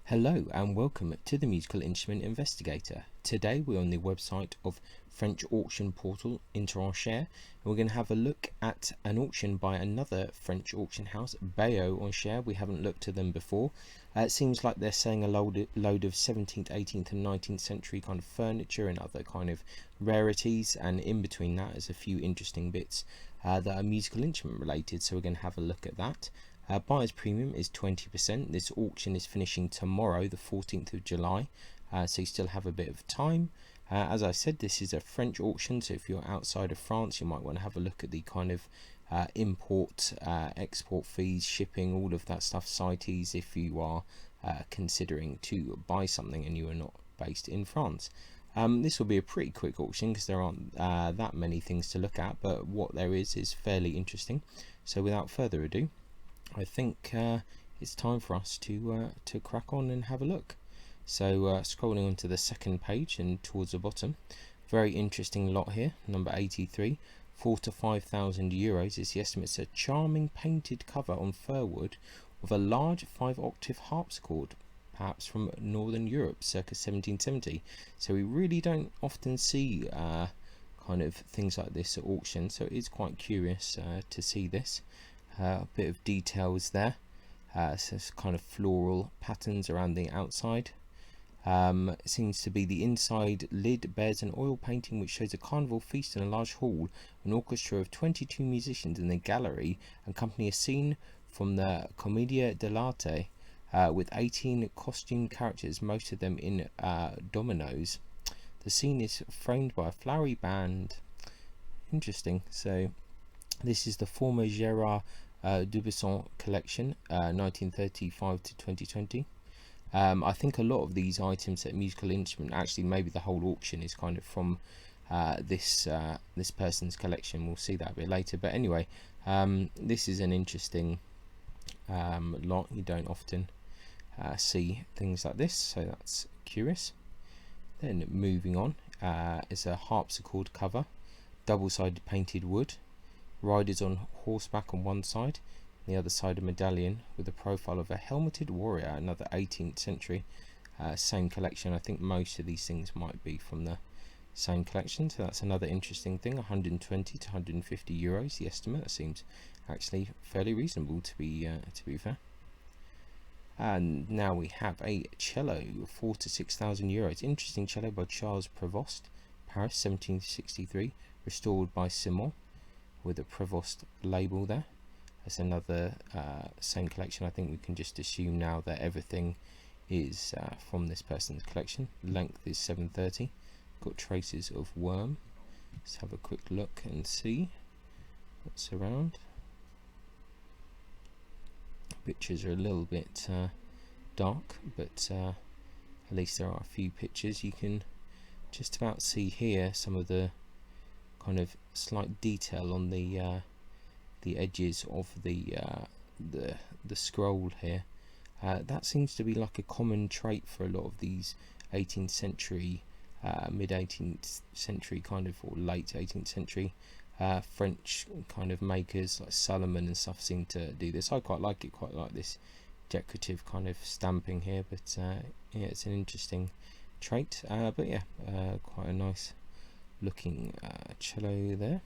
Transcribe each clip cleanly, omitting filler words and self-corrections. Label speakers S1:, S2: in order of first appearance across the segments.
S1: Hello and welcome to the Musical Instrument Investigator. Today we're on the website of French auction portal Intershare, and we're going to have a look at an auction by another French auction house, Bayeux Auctions. We haven't looked at them before. It seems like they're selling a load of 17th, 18th and 19th century kind of furniture and other kind of rarities, and in between that is a few interesting bits that are musical instrument related, so we're going to have a look at that. Buyer's premium is 20%. This auction is finishing tomorrow, the 14th of July, so you still have a bit of time. As I said, this is a French auction, so if you're outside of France, you might want to have a look at the kind of import, export fees, shipping, all of that stuff, CITES, if you are considering to buy something and you are not based in France. This will be a pretty quick auction because there aren't that many things to look at, but what there is fairly interesting. So without further ado, I think it's time for us to crack on and have a look. So scrolling onto the second page and towards the bottom, very interesting lot here, number 83, 4,000 to 5,000 euros is the estimate. It's a charming painted cover on fir wood of a large 5-octave harpsichord, perhaps from Northern Europe, circa 1770. So we really don't often see kind of things like this at auction, so it is quite curious to see this. A bit of details there, so it's kind of floral patterns around the outside. It seems to be the inside lid bears an oil painting which shows a carnival feast in a large hall. An orchestra of 22 musicians in the gallery accompany a scene from the Commedia dell'arte with 18 costume characters, most of them in dominoes. The scene is framed by a flowery band. Interesting. So this is the former Gérard Dubuisson collection, 1935 to 2020. I think a lot of these items at Musical Instrument, actually maybe the whole auction, is kind of from this person's collection. We'll see that a bit later, but anyway, this is an interesting lot. You don't often see things like this, so that's curious. Then moving on is a harpsichord cover, double-sided painted wood, riders on horseback on one side, the other side a medallion with a profile of a helmeted warrior, another 18th century, same collection. I think most of these things might be from the same collection, so that's another interesting thing. 120 to 150 euros the estimate. That seems actually fairly reasonable to be fair. And now we have a cello, 4,000 to 6,000 euros. Interesting cello by Charles Prévost, Paris, 1763, restored by Simon, with a Prévost label there. That's another same collection. I think we can just assume now that everything is from this person's collection. Length is 730. Got traces of worm. Let's have a quick look and see what's around. Pictures are a little bit dark, but at least there are a few pictures. You can just about see here some of the kind of slight detail on the edges of the scroll here. That seems to be like a common trait for a lot of these 18th century, mid 18th century kind of, or late 18th century French kind of makers like Salomon and stuff seem to do this. I quite like it, quite like this decorative kind of stamping here, but yeah, it's an interesting trait. But yeah, quite a nice looking cello there.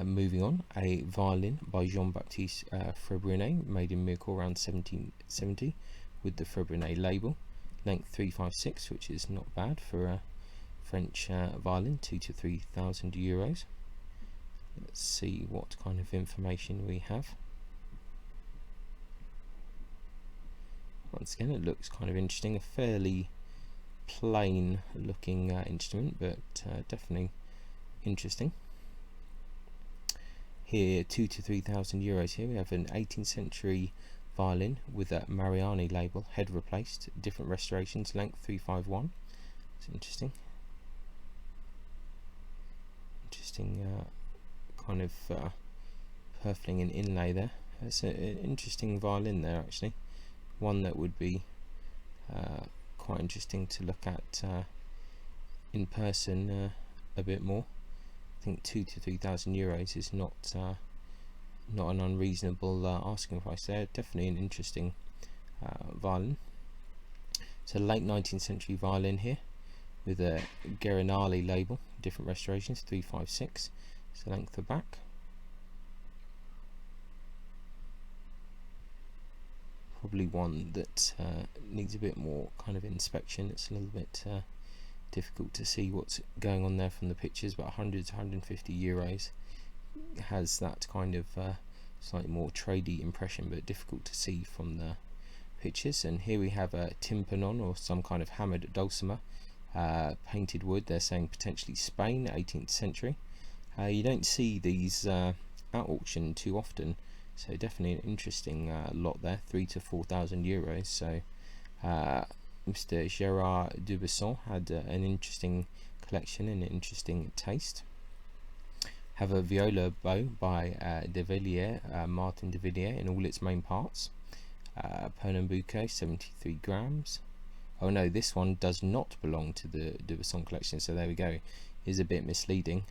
S1: Moving on, a violin by Jean-Baptiste Frebrunet, made in Miracle around 1770 with the Frebrunet label. Length 356, which is not bad for a French violin, 2,000 to 3,000 euros. Let's see what kind of information we have. Once again, it looks kind of interesting, a fairly plain looking instrument, but definitely interesting. Here, 2,000 to 3,000 euros. Here we have an 18th century violin with a Mariani label, head replaced, different restorations, length 351. It's interesting. Interesting kind of purfling and inlay there. It's an interesting violin there, actually. One that would be quite interesting to look at in person a bit more. I think 2,000 to 3,000 euros is not an unreasonable asking price there. Definitely an interesting violin. It's a late 19th century violin here with a Guerinali label, different restorations, 356. It's the length of back. Probably one that needs a bit more kind of inspection. It's a little bit difficult to see what's going on there from the pictures, but 100 to 150 euros. Has that kind of slightly more tradey impression, but difficult to see from the pictures. And here we have a Tympanon, or some kind of hammered dulcimer, painted wood. They're saying potentially Spain, 18th century. You don't see these at auction too often, so definitely an interesting lot there, 3,000 to 4,000 euros. So Mr. Gérard Dubesson had an interesting collection and an interesting taste. Have a Viola Bow by de Villiers, Martin de Villiers, in all its main parts. Pernambuco, 73 grams. Oh no, this one does not belong to the Dubesson collection, so there we go. Is a bit misleading.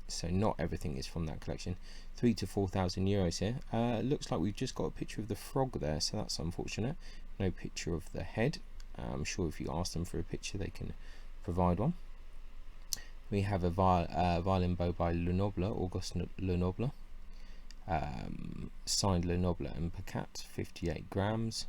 S1: So not everything is from that collection. 3,000 to 4,000 euros here. Looks like we've just got a picture of the frog there, so that's unfortunate. No picture of the head. I'm sure if you ask them for a picture, they can provide one. We have a violin bow by Lenoble, Auguste Lenoble. Signed Lenoble and Pacat, 58 grams.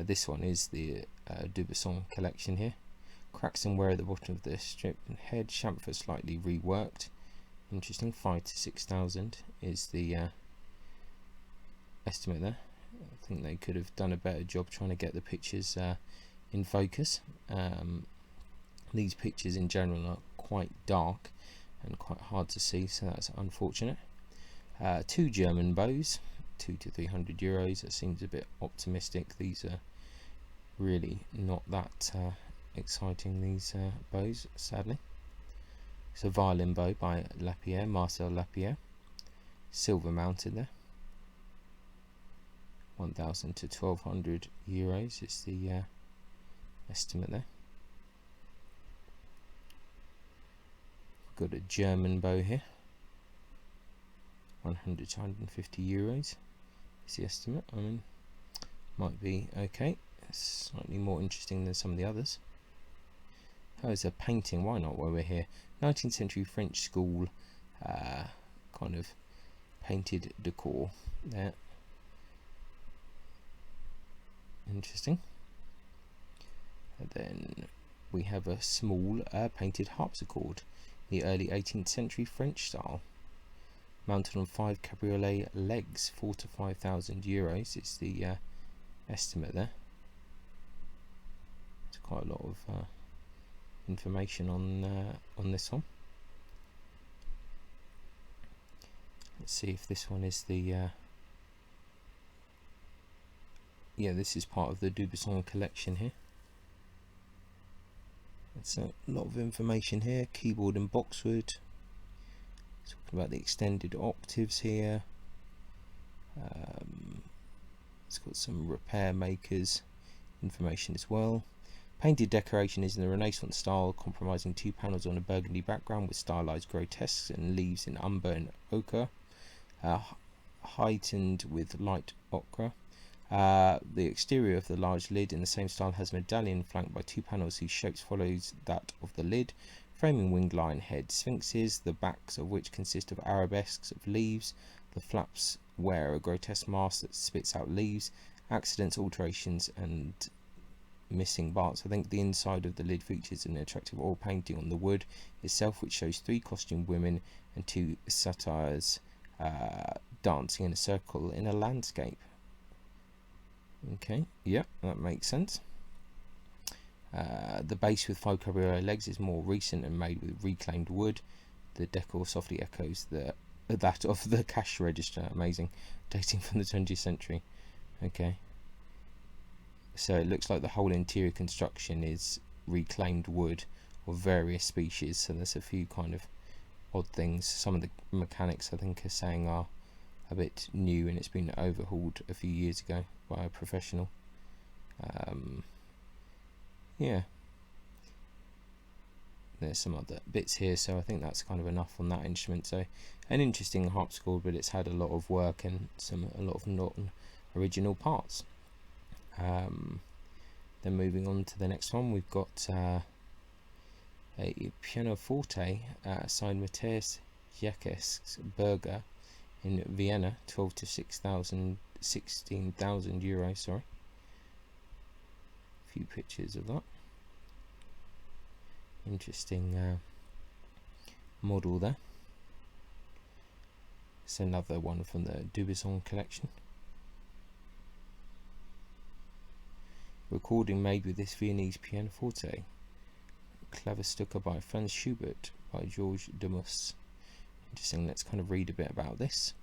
S1: This one is the Dubesson collection here. Cracks and wear at the bottom of the strip and head, chamfer slightly reworked. Interesting. 5,000 to 6,000 is the estimate there. I think they could have done a better job trying to get the pictures in focus. These pictures in general are quite dark and quite hard to see, so that's unfortunate. Two German bows, 200 to 300 euros. That seems a bit optimistic. These are really not that exciting, these bows, sadly. It's a violin bow by Lapierre, Marcel Lapierre, silver mounted there. 1,000 to 1,200 euros is the estimate there. Got a German bow here, 100 to 150 euros is the estimate. I mean, might be okay. It's slightly more interesting than some of the others. Oh, it's a painting, why not, while we're here. 19th century French school kind of painted decor there. Interesting. And then we have a small painted harpsichord, the early 18th century French style, mounted on 5 cabriolet legs. 4,000 to 5,000 euros is the estimate there. It's quite a lot of information on this one. Let's see if this one is the yeah, this is part of the Dubesson collection here. It's a lot of information here. Keyboard and boxwood. Talking about the extended octaves here. It's got some repair makers information as well. Painted decoration is in the Renaissance style, comprising 2 panels on a burgundy background with stylized grotesques and leaves in umber and ochre, heightened with light ochre. The exterior of the large lid in the same style has a medallion flanked by 2 panels whose shapes follows that of the lid, framing winged lion head sphinxes, the backs of which consist of arabesques of leaves. The flaps wear a grotesque mask that spits out leaves, accidents, alterations, and missing parts. I think the inside of the lid features an attractive oil painting on the wood itself, which shows 3 costumed women and 2 satyrs dancing in a circle in a landscape. Okay, yeah, that makes sense. The base with 5 cabriolet legs is more recent and made with reclaimed wood. The decor softly echoes that of the cash register. Amazing, dating from the 20th century. Okay, so it looks like the whole interior construction is reclaimed wood of various species. So there's a few kind of odd things. Some of the mechanics, I think, are saying are a bit new and it's been overhauled a few years ago by a professional. Yeah, there's some other bits here, so I think that's kind of enough on that instrument. So an interesting harpsichord, but it's had a lot of work and a lot of non-original parts. Then moving on to the next one, we've got a pianoforte signed Matthias Jakes Berger in Vienna, 12 to 16,000 euros. Sorry, a few pictures of that. Interesting model there. It's another one from the Dubuisson collection. Recording made with this Viennese pianoforte. Klaverstücke by Franz Schubert by George Demus. Interesting. Let's kind of read a bit about this.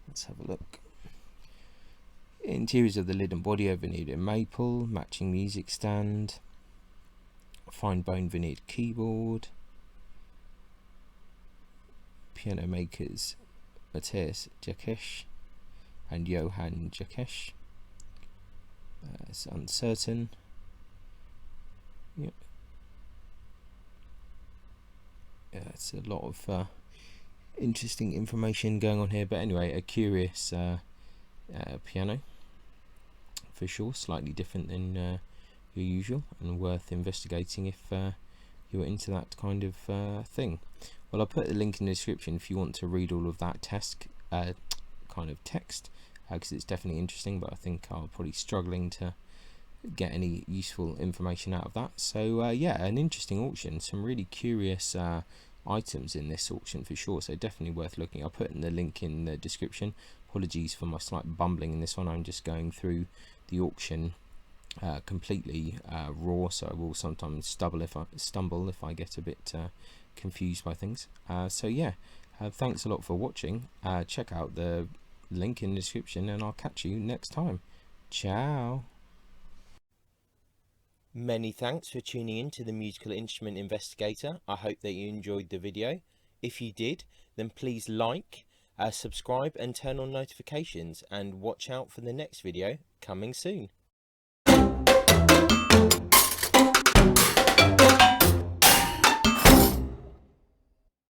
S1: Let's have a look. Interiors of the lid and body are veneered in maple, matching music stand, fine bone veneered keyboard. Piano makers Matthias Jakes and Johann Jakes. It's uncertain. Yep. Yeah, it's a lot of interesting information going on here, but anyway, a curious piano for sure, slightly different than your usual, and worth investigating if you're into that kind of thing. Well, I'll put a link in the description if you want to read all of that kind of text, because it's definitely interesting, but I think I'm probably struggling to get any useful information out of that. So yeah, an interesting auction, some really curious items in this auction for sure, so definitely worth looking. I'll put in the link in the description. Apologies for my slight bumbling in this one, I'm just going through the auction completely raw, so I will sometimes stumble if I get a bit confused by things. So yeah, thanks a lot for watching. Check out the link in the description, and I'll catch you next time. Ciao. Many thanks for tuning in to the Musical Instrument Investigator. I hope that you enjoyed the video. If you did, then please like, subscribe and turn on notifications, and watch out for the next video coming soon.